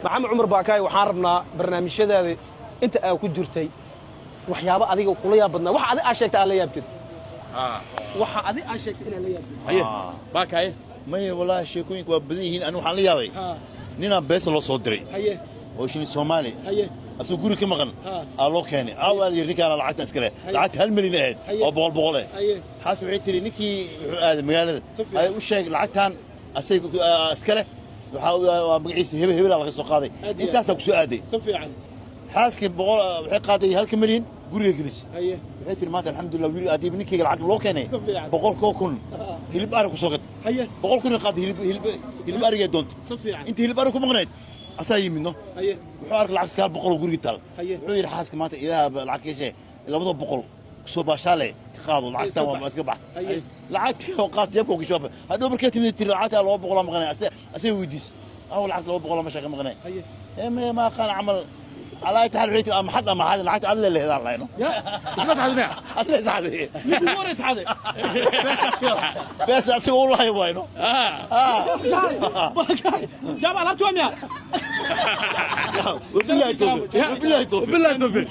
maxamed cumar baakaay waxaan rabnaa barnaamijyadaada inta aad ku jirtay waxyaabo adiga kula yaab badnaa waxa adiga aad sheegtay aad la yaabtid waxa adiga aad sheegtay inaad la yaabtid haye baakaay maya wallaahi sheekooyinku waa badan yihiin anigu waxaan la yaabay ninaa beesa loo soo diray haye oo shini Soomaali haye asoo guri ka maqan aa loo keenay awal yarikaana lacagta iskale lacagta 1 milyan ahayd oo boqol haye xaas waxay tiri ninkii wuxuu aaday magaalada ay u sheeg lacagtan asay iskale waxa magaciisa hebel laga soo qaaday intaas ku soo aaday si fiican xaaskii boqol waxay qaaday 1 milyan guriga gelis haye waxay tiri maanta alxamdulillah wiil aadiib ninkii lacag loo keenay boqol kun hilib ari ku soo gad haye boqol kun qaaday hilib ariga doonto si fiican inta hilib ari ku maqnayd asaa yimidno haye wuxuu ark lacag iskaal boqol guriga taal wuxuu yiri xaaska maanta ilaaha lacag yeeshay 200 soo baashaale ka qaado lacagta waa iska bax lacagtii oo qaad jeebka ku shoob hadhow markay timid tir lacagta 200 maqnay asay weydiis aw lacag 200 ma shaqa maqnay ما كان عمل على اي حال وحيت ما حد ما حد لعبت على اللي هذا الله ينو اسمع هذا ما اسمع هذا مورس هذا بس اسمع والله يبغى ينو جاب على توميا وبالله توفيق وبالله توفيق